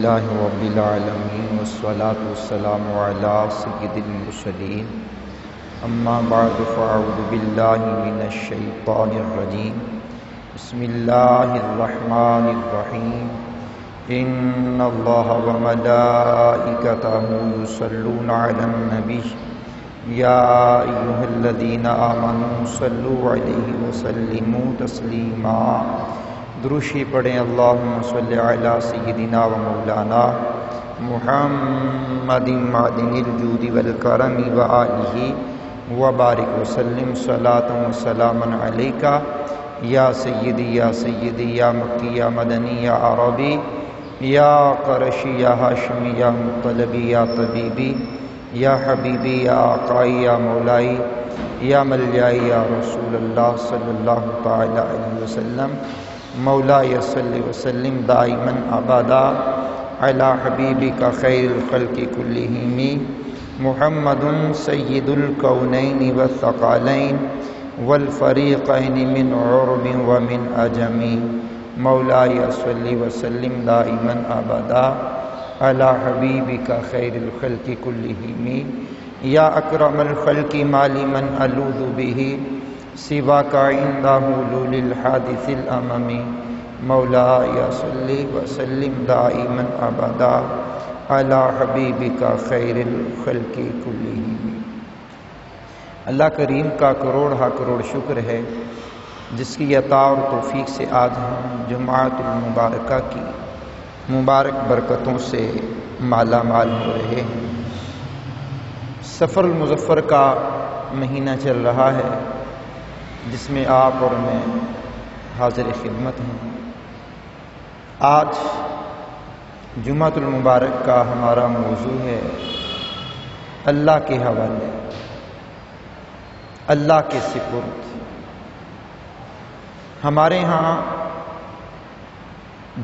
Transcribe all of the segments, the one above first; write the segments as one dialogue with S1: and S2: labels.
S1: اللہ رب العالمین والصلاة والسلام علی سید المرسلین اما بعد فاعوذ باللہ من الشیطان الرجیم بسم اللہ الرحمن الرحیم ان اللہ وملائکتہ یصلون علی النبی یا ایہا الذین آمنوا صلوا علیہ وسلموا تسلیما۔ دروشی پڑھیں اللہم صلی علی سیدنا و مولانا محمد معدن الجود والکرم و آلہ وبارک وسلم صلاۃ و سلاما علیکا یا سیدی یا مکی یا مدنی یا عربی یا قرشی یا ہاشمی یا مطلبی یا طبیبی یا حبیبی یا آقائی یا مولائی یا ملجائی یا رسول اللہ صلی اللہ تعالی علیہ وسلم۔ مولاي صل وسلم دائما ابدا على حبيبك خير الخلق كلهم محمد سيد الكونين والثقلين والفريقين من عرب ومن عجم۔ مولاي صل وسلم دائما ابدا على حبيبك خير الخلق كلهم يا اكرم الخلق ما لمن الوذ به سواك عند حلول الحادث الامم۔ مولاي صل وسلم دائما ابدا على حبيبك خير الخلق كلهم۔ اللہ کریم کا کروڑ ہا کروڑ شکر ہے جس کی عطا اور توفیق سے آج ہم جمعۃ المبارکہ کی مبارک برکتوں سے مالا مال ہو رہے ہیں۔ سفر المظفر کا مہینہ چل رہا ہے جس میں آپ اور میں حاضر خدمت ہیں۔ آج جمعۃ المبارک کا ہمارا موضوع ہے اللہ کے حوالے، اللہ کے سپرد۔ ہمارے ہاں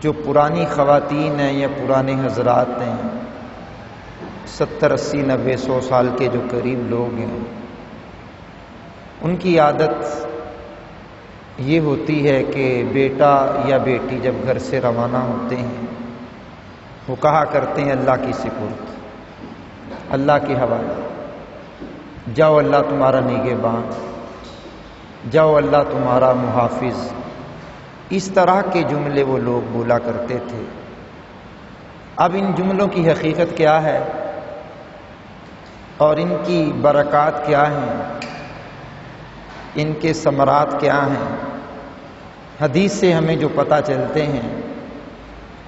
S1: جو پرانی خواتین ہیں یا پرانے حضرات ہیں، 70 80 90 100 سال کے جو قریب لوگ ہیں، ان کی عادت یہ ہوتی ہے کہ بیٹا یا بیٹی جب گھر سے روانہ ہوتے ہیں وہ کہا کرتے ہیں اللہ کی سپرد، اللہ کے حوالے، جاؤ اللہ تمہارا نگہباں، جاؤ اللہ تمہارا محافظ۔ اس طرح کے جملے وہ لوگ بولا کرتے تھے۔ اب ان جملوں کی حقیقت کیا ہے اور ان کی برکات کیا ہیں، ان کے ثمرات کیا ہیں، حدیث سے ہمیں جو پتہ چلتے ہیں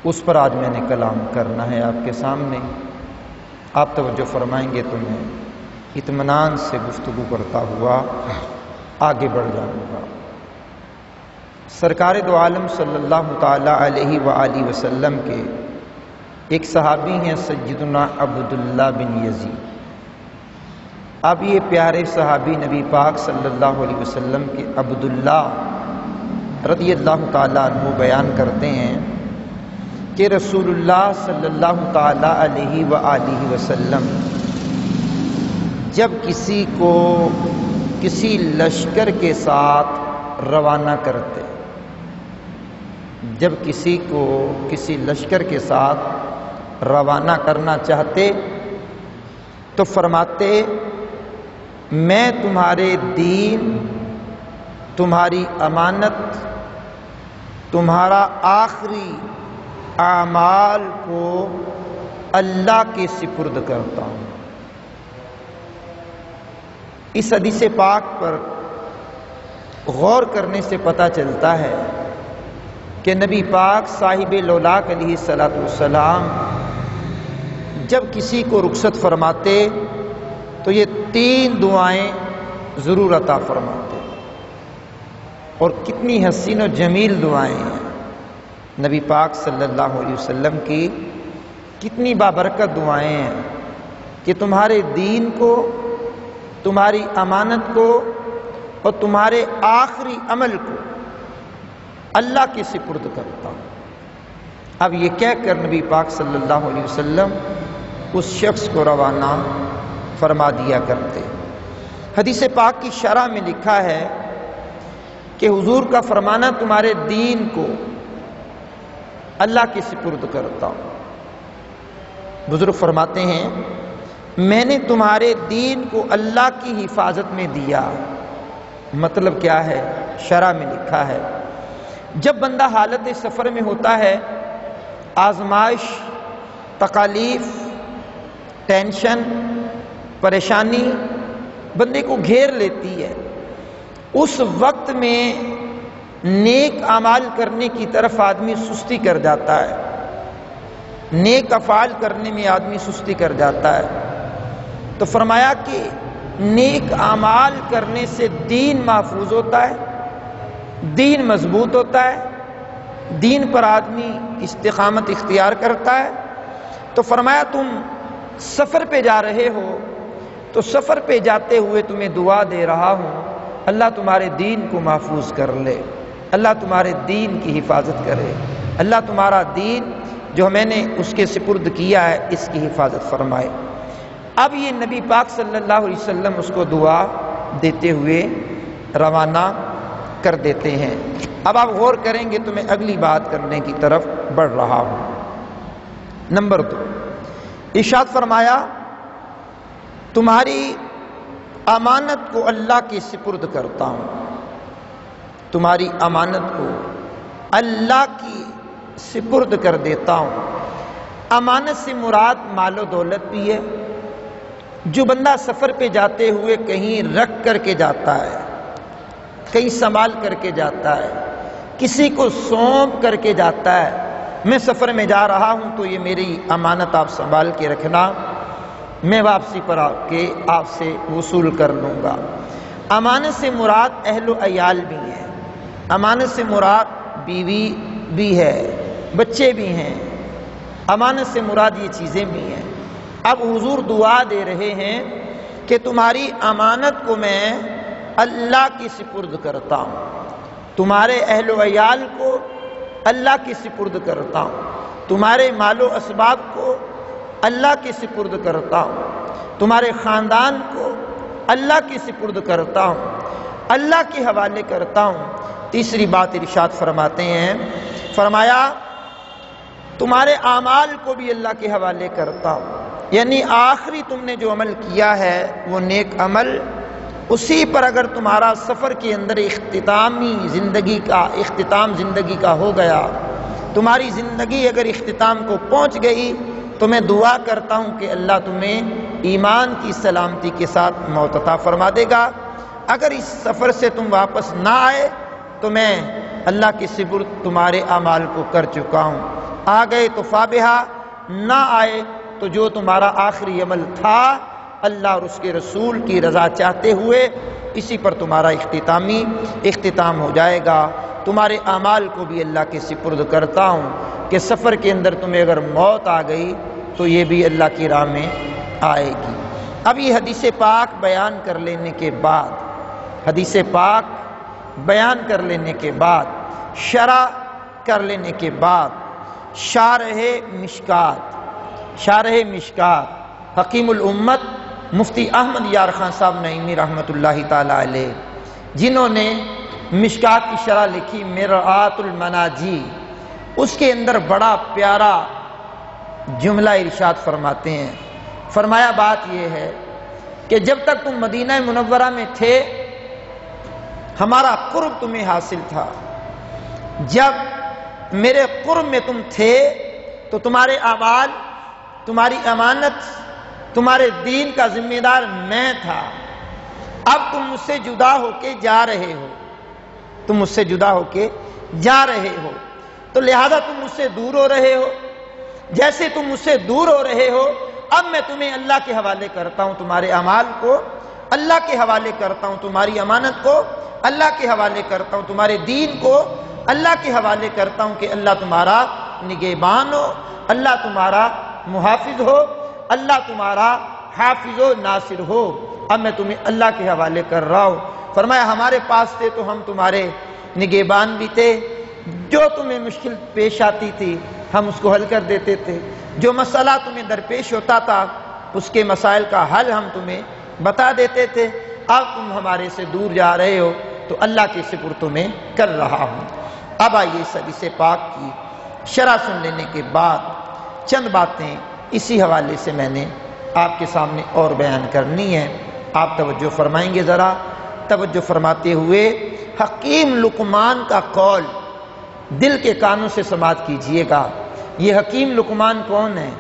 S1: اس پر آج میں نے کلام کرنا ہے آپ کے سامنے۔ آپ توجہ فرمائیں گے تو میں اطمینان سے گفتگو کرتا ہوا آگے بڑھ جاؤں گا۔ سرکار دو عالم صلی اللہ تعالی علیہ وآلہ وسلم کے ایک صحابی ہیں سیدنا عبداللہ بن یزید۔ اب یہ پیارے صحابی نبی پاک صلی اللہ علیہ وسلم کے عبداللہ رضی اللہ تعالیٰ عنہ بیان کرتے ہیں کہ رسول اللہ صلی اللہ تعالیٰ علیہ وآلہ وسلم جب کسی کو کسی لشکر کے ساتھ روانہ کرتے، جب کسی کو کسی لشکر کے ساتھ روانہ کرنا چاہتے تو فرماتے میں تمہارے دین، تمہاری امانت، تمہارا آخری اعمال کو اللہ کے سپرد کرتا ہوں۔ اس حدیث پاک پر غور کرنے سے پتہ چلتا ہے کہ نبی پاک صاحب لولاک علیہ الصلوۃ والسلام جب کسی کو رخصت فرماتے تو یہ 3 دعائیں ضرور عطا فرماتے، اور کتنی حسین و جمیل دعائیں ہیں نبی پاک صلی اللہ علیہ وسلم کی، کتنی بابرکت دعائیں ہیں کہ تمہارے دین کو، تمہاری امانت کو اور تمہارے آخری عمل کو اللہ کے سپرد کرتا ہوں۔ اب یہ کہہ کر نبی پاک صلی اللہ علیہ وسلم اس شخص کو روانہ فرما دیا کرتے۔ حدیث پاک کی شرح میں لکھا ہے کہ حضور کا فرمانا تمہارے دین کو اللہ کے سپرد کرتا ہوں، بزرگ فرماتے ہیں میں نے تمہارے دین کو اللہ کی حفاظت میں دیا. مطلب کیا ہے؟ شرع میں لکھا ہے جب بندہ حالت سفر میں ہوتا ہے، آزمائش، تکالیف، ٹینشن، پریشانی بندے کو گھیر لیتی ہے، اس وقت میں نیک اعمال کرنے کی طرف آدمی سستی کر جاتا ہے، نیک افعال کرنے میں آدمی سستی کر جاتا ہے. تو فرمایا کہ نیک اعمال کرنے سے دین محفوظ ہوتا ہے، دین مضبوط ہوتا ہے، دین پر آدمی استقامت اختیار کرتا ہے. تو فرمایا تم سفر پہ جا رہے ہو تو سفر پہ جاتے ہوئے تمہیں دعا دے رہا ہوں اللہ تمہارے دین کو محفوظ کر لے، اللہ تمہارے دین کی حفاظت کرے، اللہ تمہارا دین جو میں نے اس کے سپرد کیا ہے اس کی حفاظت فرمائے. اب یہ نبی پاک صلی اللہ علیہ وسلم اس کو دعا دیتے ہوئے روانہ کر دیتے ہیں. اب آپ غور کریں گے تو میں اگلی بات کرنے کی طرف بڑھ رہا ہوں. نمبر 2، ارشاد فرمایا تمہاری امانت کو اللہ کے سپرد کرتا ہوں، تمہاری امانت کو اللہ کی سپرد کر دیتا ہوں. امانت سے مراد مال و دولت بھی ہے. جو بندہ سفر پہ جاتے ہوئے کہیں رکھ کر کے جاتا ہے، کہیں سنبھال کر کے جاتا ہے، کسی کو سونپ کر کے جاتا ہے، میں سفر میں جا رہا ہوں تو یہ میری امانت آپ سنبھال کے رکھنا، میں واپسی پر آ کے آپ سے وصول کر لوں گا. امانت سے مراد اہل و عیال بھی ہیں، امانت سے مراد بیوی بھی ہے، بچے بھی ہیں، امانت سے مراد یہ چیزیں بھی ہیں. اب حضور دعا دے رہے ہیں کہ تمہاری امانت کو میں اللہ کی سپرد کرتا ہوں، تمہارے اہل و عیال کو اللہ کی سپرد کرتا ہوں، تمہارے مال و اسباب کو اللہ کی سپرد کرتا ہوں، تمہارے خاندان کو اللہ کی سپرد کرتا ہوں، اللہ کے حوالے کرتا ہوں. تیسری بات ارشاد فرماتے ہیں، فرمایا تمہارے اعمال کو بھی اللہ کے حوالے کرتا ہوں. یعنی آخری تم نے جو عمل کیا ہے وہ نیک عمل، اسی پر اگر تمہارا سفر کے اندر اختتام زندگی کا ہو گیا، تمہاری زندگی اگر اختتام کو پہنچ گئی تو میں دعا کرتا ہوں کہ اللہ تمہیں ایمان کی سلامتی کے ساتھ موت عطا فرما دے گا. اگر اس سفر سے تم واپس نہ آئے تو میں اللہ کے سپرد تمہارے اعمال کو کر چکا ہوں. آ گئے تو فابہا، نہ آئے تو جو تمہارا آخری عمل تھا اللہ اور اس کے رسول کی رضا چاہتے ہوئے اسی پر تمہارا اختتام ہو جائے گا. تمہارے اعمال کو بھی اللہ کے سپرد کرتا ہوں کہ سفر کے اندر تمہیں اگر موت آ گئی تو یہ بھی اللہ کی راہ میں آئے گی. اب یہ حدیث پاک بیان کر لینے کے بعد، حدیث پاک بیان کر لینے کے بعد، شرح کر لینے کے بعد، شارح مشکات حکیم الامت مفتی احمد یار خان صاحب نعیمی رحمۃ اللہ تعالی علیہ، جنہوں نے مشکات کی شرح لکھی مرآت المناجی، اس کے اندر بڑا پیارا جملہ ارشاد فرماتے ہیں. فرمایا بات یہ ہے کہ جب تک تم مدینہ منورہ میں تھے ہمارا قرب تمہیں حاصل تھا، جب میرے قرب میں تم تھے تو تمہارے اعمال، تمہاری امانت، تمہارے دین کا ذمہ دار میں تھا. اب تم مجھ سے جدا ہو کے جا رہے ہو، تم مجھ سے جدا ہو کے جا رہے ہو تو لہذا تم مجھ سے دور ہو رہے ہو. جیسے تم مجھ سے دور ہو رہے ہو اب میں تمہیں اللہ کے حوالے کرتا ہوں، تمہارے اعمال کو اللہ کے حوالے کرتا ہوں، تمہاری امانت کو اللہ کے حوالے کرتا ہوں، تمہارے دین کو اللہ کے حوالے کرتا ہوں کہ اللہ تمہارا نگہبان ہو، اللہ تمہارا محافظ ہو، اللہ تمہارا حافظ و ناصر ہو. اب میں تمہیں اللہ کے حوالے کر رہا ہوں. فرمایا ہمارے پاس تھے تو ہم تمہارے نگہبان بھی تھے، جو تمہیں مشکل پیش آتی تھی ہم اس کو حل کر دیتے تھے، جو مسئلہ تمہیں درپیش ہوتا تھا اس کے مسائل کا حل ہم تمہیں بتا دیتے تھے. اب تم ہمارے سے دور جا رہے ہو تو اللہ کے سپرد تمہیں کر رہا ہوں. اب آئیے اس حدیث پاک کی شرح سن لینے کے بعد چند باتیں اسی حوالے سے میں نے آپ کے سامنے اور بیان کرنی ہے۔ آپ توجہ فرمائیں گے، ذرا توجہ فرماتے ہوئے حکیم لقمان کا قول دل کے کانوں سے سماعت کیجئے گا۔ یہ حکیم لقمان کون ہے؟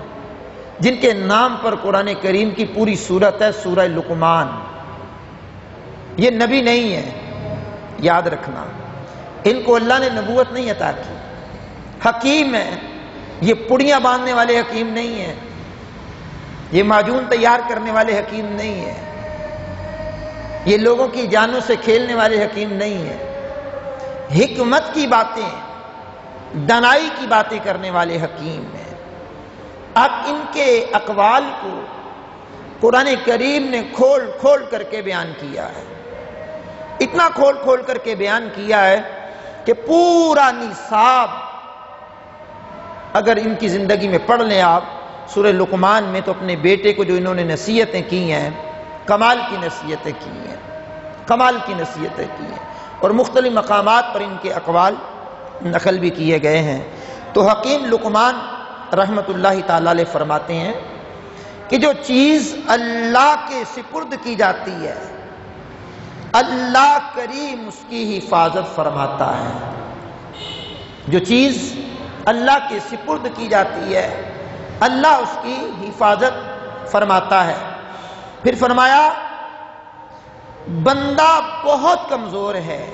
S1: جن کے نام پر قرآن کریم کی پوری سورت ہے، سورہ لقمان۔ یہ نبی نہیں ہے، یاد رکھنا، ان کو اللہ نے نبوت نہیں عطا کی۔ حکیم ہے، یہ پڑیاں باندھنے والے حکیم نہیں ہیں، یہ معجون تیار کرنے والے حکیم نہیں ہیں، یہ لوگوں کی جانوں سے کھیلنے والے حکیم نہیں ہیں، حکمت کی باتیں، دانائی کی باتیں کرنے والے حکیم ہیں۔ اب ان کے اقوال کو قرآن کریم نے کھول کھول کر کے بیان کیا ہے، اتنا کھول کھول کر کے بیان کیا ہے کہ پورا نصاب اگر ان کی زندگی میں پڑھ لیں آپ سورہ لقمان میں، تو اپنے بیٹے کو جو انہوں نے نصیحتیں کی ہیں، کمال کی نصیحتیں کی ہیں، کمال کی نصیحتیں کی ہیں، اور مختلف مقامات پر ان کے اقوال نقل بھی کیے گئے ہیں۔ تو حکیم لقمان رحمت اللہ تعالی علیہ فرماتے ہیں کہ جو چیز اللہ کے سپرد کی جاتی ہے، اللہ کریم اس کی حفاظت فرماتا ہے۔ جو چیز اللہ کے سپرد کی جاتی ہے، اللہ اس کی حفاظت فرماتا ہے۔ پھر فرمایا بندہ بہت کمزور ہے،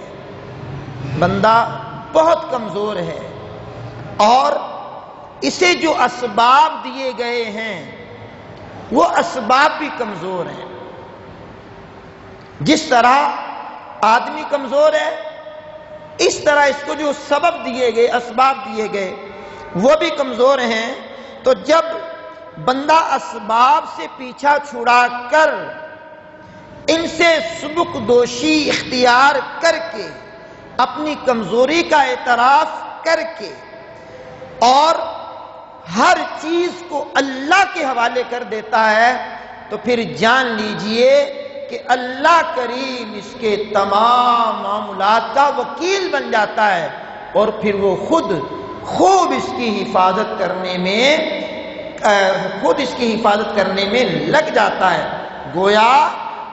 S1: بندہ بہت کمزور ہے، اور اسے جو اسباب دیے گئے ہیں وہ اسباب بھی کمزور ہیں۔ جس طرح آدمی کمزور ہے، اس طرح اس کو جو سبب دیے گئے، اسباب دیے گئے، وہ بھی کمزور ہیں۔ تو جب بندہ اسباب سے پیچھا چھڑا کر ان سے سبک دوشی اختیار کر کے، اپنی کمزوری کا اعتراف کر کے، اور ہر چیز کو اللہ کے حوالے کر دیتا ہے، تو پھر جان لیجئے کہ اللہ کریم اس کے تمام معاملات کا وکیل بن جاتا ہے، اور پھر وہ خود اس کی حفاظت کرنے میں لگ جاتا ہے۔ گویا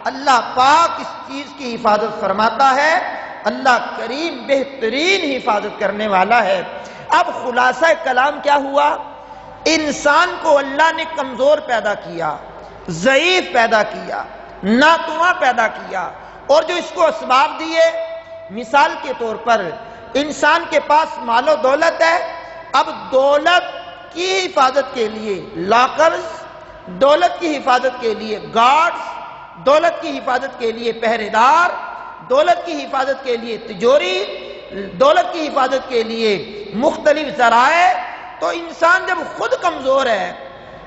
S1: اللہ پاک اس چیز کی حفاظت فرماتا ہے، اللہ کریم بہترین حفاظت کرنے والا ہے۔ اب خلاصہ کلام کیا ہوا؟ انسان کو اللہ نے کمزور پیدا کیا، ضعیف پیدا کیا، ناتواں پیدا کیا، اور جو اس کو اسباب دیے، مثال کے طور پر انسان کے پاس مال و دولت ہے، اب دولت کی حفاظت کے لیے لاکرز، دولت کی حفاظت کے لیے گارڈز، دولت کی حفاظت کے لیے پہرے دار، دولت کی حفاظت کے لیے تجوری، دولت کی حفاظت کے لیے مختلف ذرائع۔ تو انسان جب خود کمزور ہے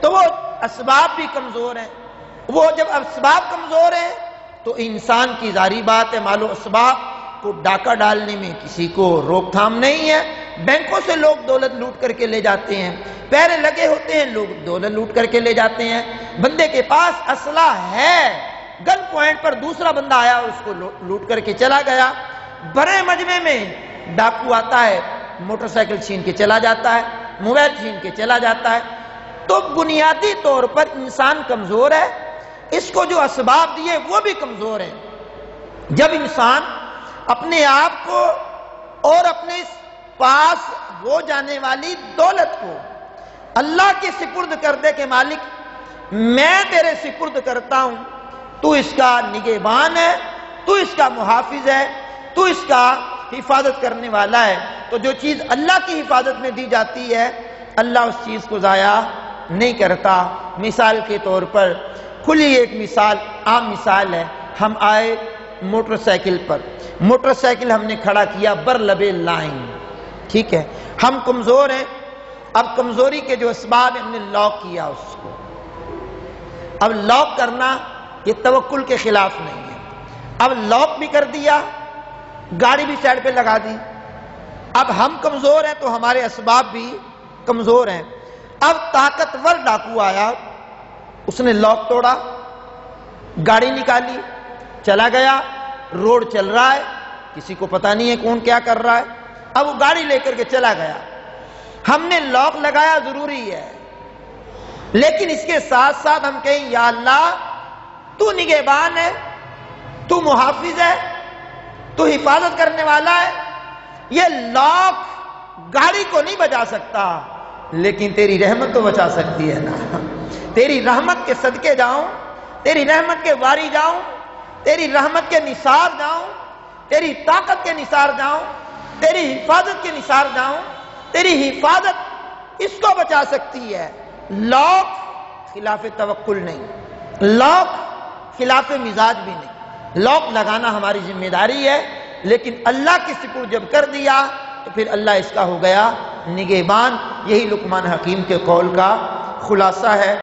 S1: تو وہ اسباب بھی کمزور ہیں، وہ جب اسباب کمزور ہیں تو انسان کی ظاہری بات ہے مال و اسباب کو ڈاکہ ڈالنے میں کسی کو روک تھام نہیں ہے۔ بینکوں سے لوگ دولت لوٹ کر کے لے جاتے ہیں، پہرے لگے ہوتے ہیں، لوگ دولت لوٹ کر کے لے جاتے ہیں۔ بندے کے پاس اسلحہ ہے، گن پوائنٹ پر دوسرا بندہ آیا اور اس کو لوٹ کر کے چلا گیا۔ بڑے مجمع میں ڈاکو آتا ہے، موٹر سائیکل چھین کے چلا جاتا ہے، موبائل چھین کے چلا جاتا ہے۔ تو بنیادی طور پر انسان کمزور ہے، اس کو جو اسباب دیے وہ بھی کمزور ہیں۔ جب انسان اپنے آپ کو اور اپنے پاس ہو جانے والی دولت کو اللہ کے سپرد کر دے کہ مالک میں تیرے سپرد کرتا ہوں، تو اس کا نگہبان ہے، تو اس کا محافظ ہے، تو اس کا حفاظت کرنے والا ہے، تو جو چیز اللہ کی حفاظت میں دی جاتی ہے اللہ اس چیز کو ضائع نہیں کرتا۔ مثال کے طور پر کھلی ایک مثال، عام مثال ہے، ہم آئے موٹر سائیکل پر، موٹر سائیکل ہم نے کھڑا کیا برلب لائن، ٹھیک ہے، ہم کمزور ہیں، اب کمزوری کے جو اسباب ہم نے لاک کیا اس کو۔ اب لاک کرنا یہ توکل کے خلاف نہیں ہے، اب لاک بھی کر دیا، گاڑی بھی سائڈ پہ لگا دی، اب ہم کمزور ہیں تو ہمارے اسباب بھی کمزور ہیں۔ اب طاقتور ڈاکو آیا، اس نے لاک توڑا، گاڑی نکالی، چلا گیا، روڈ چل رہا ہے، کسی کو پتہ نہیں ہے کون کیا کر رہا ہے، اب وہ گاڑی لے کر کے چلا گیا۔ ہم نے لاک لگایا ضروری ہے، لیکن اس کے ساتھ ساتھ ہم کہیں یا اللہ تو نگہبان ہے، تو محافظ ہے، تو حفاظت کرنے والا ہے، یہ لاکھ گاڑی کو نہیں بچا سکتا لیکن تیری رحمت تو بچا سکتی ہے نا۔ تیری رحمت کے صدقے جاؤں، تیری رحمت کے واری جاؤں، تیری رحمت کے نثار جاؤں، تیری طاقت کے نثار جاؤں، تیری حفاظت کے نثار جاؤں۔ تیری حفاظت اس کو بچا سکتی ہے، لاکھ خلاف توکل نہیں، لاکھ خلاف مزاج بھی نہیں۔ لاکھ لگانا ہماری ذمہ داری ہے، لیکن اللہ کی سپرد جب کر دیا تو پھر اللہ اس کا ہو گیا نگہبان۔ یہی لقمان حکیم کے قول کا خلاصہ ہے۔